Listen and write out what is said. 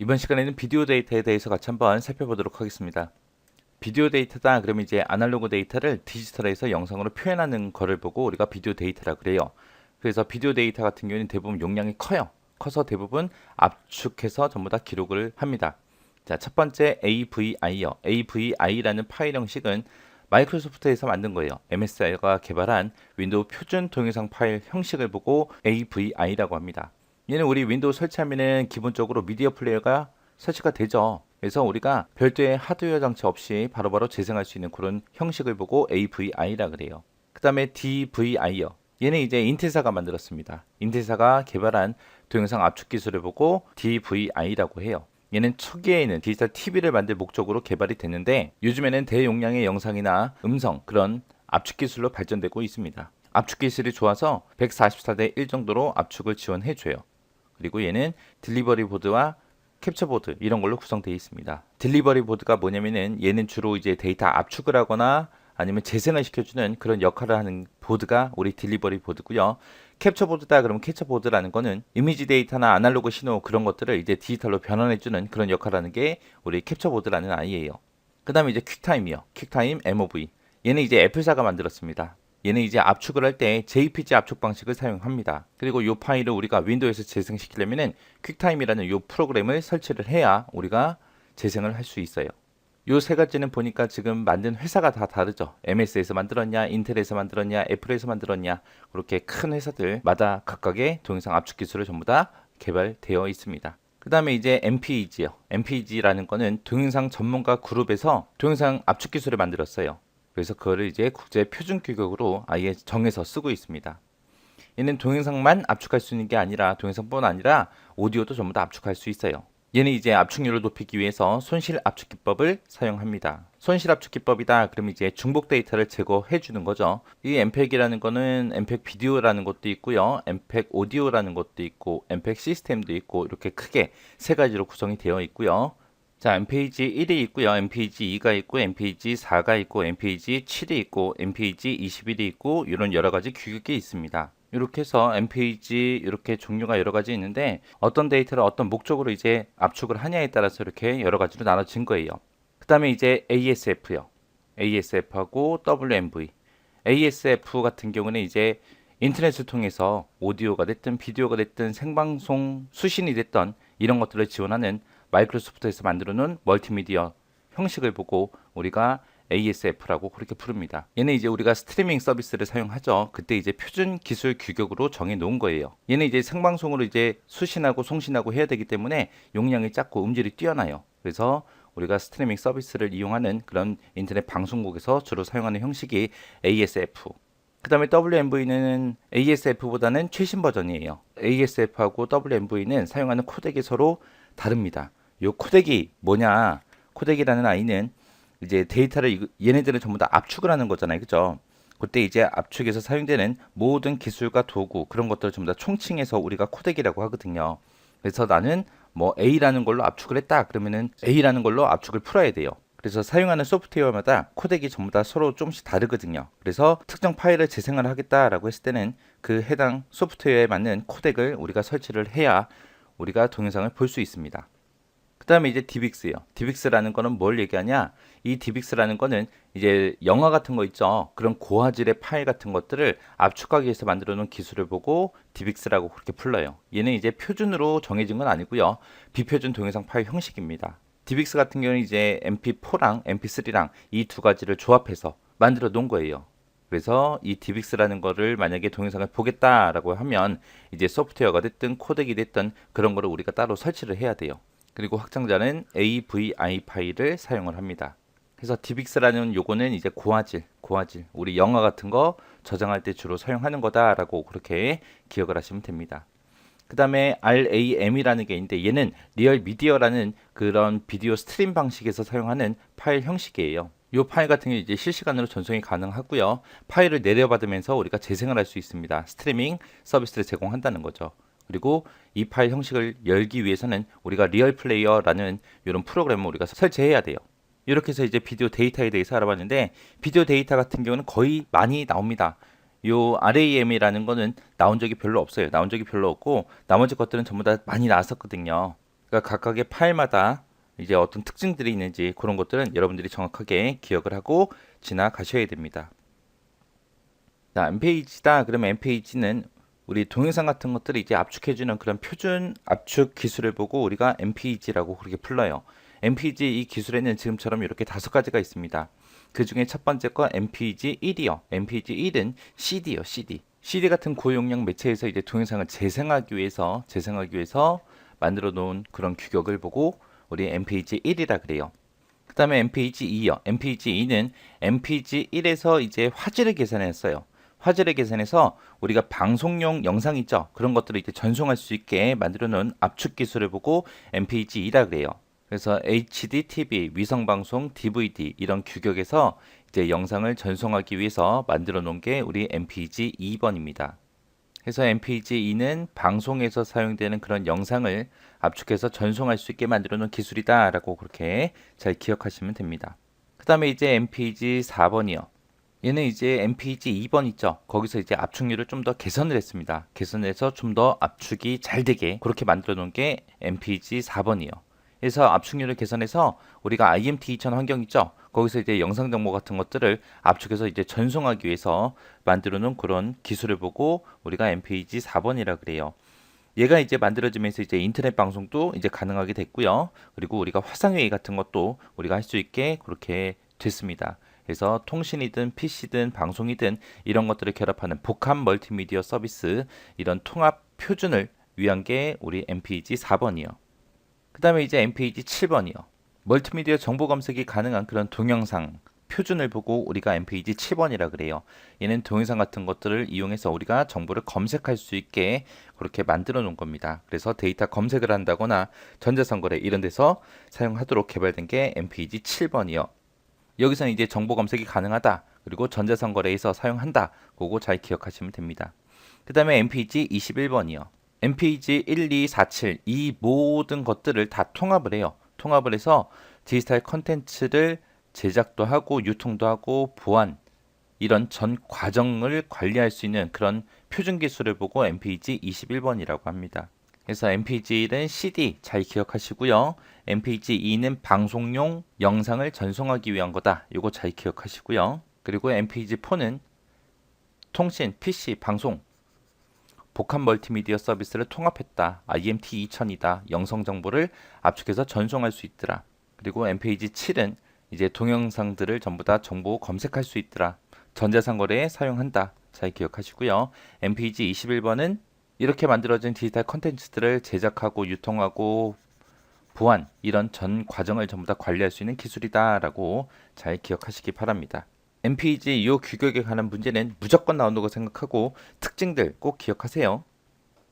이번 시간에는 비디오 데이터에 대해서 같이 한번 살펴보도록 하겠습니다. 비디오 데이터다 그러면 이제 아날로그 데이터를 디지털에서 영상으로 표현하는 거를 보고 우리가 비디오 데이터라 그래요. 그래서 비디오 데이터 같은 경우는 대부분 용량이 커요. 커서 대부분 압축해서 전부 다 기록을 합니다. 자, 첫 번째 AVI요. AVI라는 파일 형식은 마이크로소프트에서 만든 거예요. MSI가 개발한 윈도우 표준 동영상 파일 형식을 보고 AVI라고 합니다. 얘는 우리 윈도우 설치하면은 기본적으로 미디어 플레이어가 설치가 되죠. 그래서 우리가 별도의 하드웨어 장치 없이 바로바로 재생할 수 있는 그런 형식을 보고 AVI라 그래요. 그 다음에 DVI요. 얘는 이제 인텔사가 만들었습니다. 인텔사가 개발한 동영상 압축 기술을 보고 DVI라고 해요. 얘는 초기에는 디지털 TV를 만들 목적으로 개발이 됐는데 요즘에는 대용량의 영상이나 음성 그런 압축 기술로 발전되고 있습니다. 압축 기술이 좋아서 144대 1 정도로 압축을 지원해줘요. 그리고 얘는 딜리버리 보드와 캡처 보드 이런 걸로 구성되어 있습니다. 딜리버리 보드가 뭐냐면은 얘는 주로 이제 데이터 압축을 하거나 아니면 재생을 시켜주는 그런 역할을 하는 보드가 우리 딜리버리 보드고요. 캡처 보드다 그러면 캡처 보드라는 거는 이미지 데이터나 아날로그 신호 그런 것들을 이제 디지털로 변환해주는 그런 역할을 하는 게 우리 캡처 보드라는 아이예요. 그 다음에 이제 퀵타임이요. 퀵타임 MOV. 얘는 이제 애플사가 만들었습니다. 얘는 이제 압축을 할 때 JPG 압축 방식을 사용합니다. 그리고 이 파일을 우리가 윈도우에서 재생시키려면은 퀵타임이라는 이 프로그램을 설치를 해야 우리가 재생을 할 수 있어요. 요 세 가지는 보니까 지금 만든 회사가 다 다르죠. MS에서 만들었냐, 인텔에서 만들었냐, 애플에서 만들었냐, 그렇게 큰 회사들마다 각각의 동영상 압축 기술을 전부 다 개발되어 있습니다. 그 다음에 이제 MPEG요. MPEG라는 거는 동영상 전문가 그룹에서 동영상 압축 기술을 만들었어요. 그래서 그거를 이제 국제 표준 규격으로 아예 정해서 쓰고 있습니다. 얘는 동영상만 압축할 수 있는 게 아니라 동영상뿐 아니라 오디오도 전부 다 압축할 수 있어요. 얘는 이제 압축률을 높이기 위해서 손실 압축 기법을 사용합니다. 손실 압축 기법이다 그러면 이제 중복 데이터를 제거해 주는 거죠. 이 엠팩이라는 거는 엠팩 비디오라는 것도 있고요. 엠팩 오디오라는 것도 있고 엠팩 시스템도 있고 이렇게 크게 세 가지로 구성이 되어 있고요. 자, MPEG 1이 있고요. MPEG 2가 있고, MPEG 4가 있고, MPEG 7이 있고, MPEG 21이 있고, 이런 여러 가지 규격이 있습니다. 이렇게 해서 MPEG 이렇게 종류가 여러 가지 있는데 어떤 데이터를 어떤 목적으로 이제 압축을 하냐에 따라서 이렇게 여러 가지로 나눠진 거예요. 그 다음에 이제 ASF요. ASF하고 WMV. ASF 같은 경우는 이제 인터넷을 통해서 오디오가 됐든 비디오가 됐든 생방송 수신이 됐던 이런 것들을 지원하는 마이크로소프트에서 만들어 놓은 멀티미디어 형식을 보고 우리가 ASF라고 그렇게 부릅니다. 얘는 이제 우리가 스트리밍 서비스를 사용하죠. 그때 이제 표준 기술 규격으로 정해 놓은 거예요. 얘는 이제 생방송으로 이제 수신하고 송신하고 해야 되기 때문에 용량이 작고 음질이 뛰어나요. 그래서 우리가 스트리밍 서비스를 이용하는 그런 인터넷 방송국에서 주로 사용하는 형식이 ASF. 그 다음에 WMV는 ASF보다는 최신 버전이에요. ASF하고 WMV는 사용하는 코덱이 서로 다릅니다. 요 코덱이 뭐냐? 코덱이라는 아이는 이제 데이터를 얘네들은 전부 다 압축을 하는 거잖아요. 그죠? 그때 이제 압축에서 사용되는 모든 기술과 도구 그런 것들을 전부 다 총칭해서 우리가 코덱이라고 하거든요. 그래서 나는 뭐 A라는 걸로 압축을 했다. 그러면은 A라는 걸로 압축을 풀어야 돼요. 그래서 사용하는 소프트웨어마다 코덱이 전부 다 서로 조금씩 다르거든요. 그래서 특정 파일을 재생을 하겠다라고 했을 때는 그 해당 소프트웨어에 맞는 코덱을 우리가 설치를 해야 우리가 동영상을 볼 수 있습니다. 그 다음에 이제 DivX요. DivX라는 거는 뭘 얘기하냐? 이 DivX라는 거는 이제 영화 같은 거 있죠. 그런 고화질의 파일 같은 것들을 압축하기 위해서 만들어 놓은 기술을 보고 DivX라고 그렇게 불러요. 얘는 이제 표준으로 정해진 건 아니고요. 비표준 동영상 파일 형식입니다. DivX 같은 경우는 이제 MP4랑 MP3랑 이 두 가지를 조합해서 만들어 놓은 거예요. 그래서 이 DivX라는 거를 만약에 동영상을 보겠다라고 하면 이제 소프트웨어가 됐든 코덱이 됐든 그런 거를 우리가 따로 설치를 해야 돼요. 그리고 확장자는 AVI 파일을 사용을 합니다. 그래서 DivX라는 요거는 이제 고화질, 우리 영화 같은 거 저장할 때 주로 사용하는 거다라고 그렇게 기억을 하시면 됩니다. 그 다음에 RAM이라는 게 있는데 얘는 리얼 미디어라는 그런 비디오 스트림 방식에서 사용하는 파일 형식이에요. 이 파일 같은 경우 이제 실시간으로 전송이 가능하고요. 파일을 내려받으면서 우리가 재생을 할 수 있습니다. 스트리밍 서비스를 제공한다는 거죠. 그리고 이 파일 형식을 열기 위해서는 우리가 리얼 플레이어라는 이런 프로그램을 우리가 설치해야 돼요. 이렇게 해서 이제 비디오 데이터에 대해서 알아봤는데 비디오 데이터 같은 경우는 거의 많이 나옵니다. 요 RAM이라는 거는 나온 적이 별로 없어요. 나온 적이 별로 없고 나머지 것들은 전부 다 많이 나왔었거든요. 그러니까 각각의 파일마다 이제 어떤 특징들이 있는지 그런 것들은 여러분들이 정확하게 기억을 하고 지나가셔야 됩니다. 자, 엠페이지다. 그러면 엠페이지는 우리 동영상 같은 것들을 이제 압축해주는 그런 표준 압축 기술을 보고 우리가 엠페이지라고 그렇게 불러요. 엠페이지 이 기술에는 지금처럼 이렇게 5가지가 있습니다. 그 중에 첫 번째 거 엠페이지 1이요. 엠페이지 1은 CD요, CD. CD 같은 고용량 매체에서 이제 동영상을 재생하기 위해서 만들어 놓은 그런 규격을 보고 우리 엠페이지 1이라 그래요. 그 다음에 엠페이지 2요. 엠페이지 2는 엠페이지 1에서 이제 화질을 계산했어요. 화질을 계산해서 우리가 방송용 영상 있죠. 그런 것들을 이제 전송할 수 있게 만들어 놓은 압축 기술을 보고 MPEG-2라 그래요. 그래서 HD TV, 위성 방송, DVD 이런 규격에서 이제 영상을 전송하기 위해서 만들어 놓은 게 우리 MPEG 2번입니다. 그래서 MPEG-2는 방송에서 사용되는 그런 영상을 압축해서 전송할 수 있게 만들어 놓은 기술이다라고 그렇게 잘 기억하시면 됩니다. 그 다음에 이제 MPEG 4번이요. 얘는 이제 MPEG 2번 있죠. 거기서 이제 압축률을 좀 더 개선을 했습니다. 개선해서 좀 더 압축이 잘 되게 그렇게 만들어 놓은 게 MPEG 4번이에요. 그래서 압축률을 개선해서 우리가 IMT 2000 환경 있죠. 거기서 이제 영상 정보 같은 것들을 압축해서 이제 전송하기 위해서 만들어 놓은 그런 기술을 보고 우리가 MPEG 4번이라 그래요. 얘가 이제 만들어지면서 이제 인터넷 방송도 이제 가능하게 됐고요. 그리고 우리가 화상회의 같은 것도 우리가 할 수 있게 그렇게 됐습니다. 그래서 통신이든 PC든 방송이든 이런 것들을 결합하는 복합 멀티미디어 서비스 이런 통합 표준을 위한 게 우리 MPEG 4번이요. 그 다음에 이제 MPEG 7번이요. 멀티미디어 정보 검색이 가능한 그런 동영상 표준을 보고 우리가 MPEG 7번이라 그래요. 얘는 동영상 같은 것들을 이용해서 우리가 정보를 검색할 수 있게 그렇게 만들어 놓은 겁니다. 그래서 데이터 검색을 한다거나 전자선거래 이런 데서 사용하도록 개발된 게 MPEG 7번이요. 여기서는 이제 정보 검색이 가능하다. 그리고 전자선거래에서 사용한다. 그거 잘 기억하시면 됩니다. 그 다음에 MPEG 21번이요. MPEG 1, 2, 4, 7 이 모든 것들을 다 통합을 해요. 통합을 해서 디지털 컨텐츠를 제작도 하고 유통도 하고 보안 이런 전 과정을 관리할 수 있는 그런 표준 기술을 보고 MPEG 21번이라고 합니다. 그래서 MPEG1은 CD 잘 기억하시고요. MPEG2는 방송용 영상을 전송하기 위한 거다. 이거 잘 기억하시고요. 그리고 MPEG4는 통신, PC, 방송, 복합 멀티미디어 서비스를 통합했다. IMT 2000이다. 영상 정보를 압축해서 전송할 수 있더라. 그리고 MPEG7은 이제 동영상들을 전부 다 정보 검색할 수 있더라. 전자상 거래에 사용한다. 잘 기억하시고요. MPEG 21번은 이렇게 만들어진 디지털 컨텐츠들을 제작하고 유통하고 보안 이런 전 과정을 전부 다 관리할 수 있는 기술이다라고 잘 기억하시기 바랍니다. MPEG 이 규격에 관한 문제는 무조건 나온다고 생각하고 특징들 꼭 기억하세요.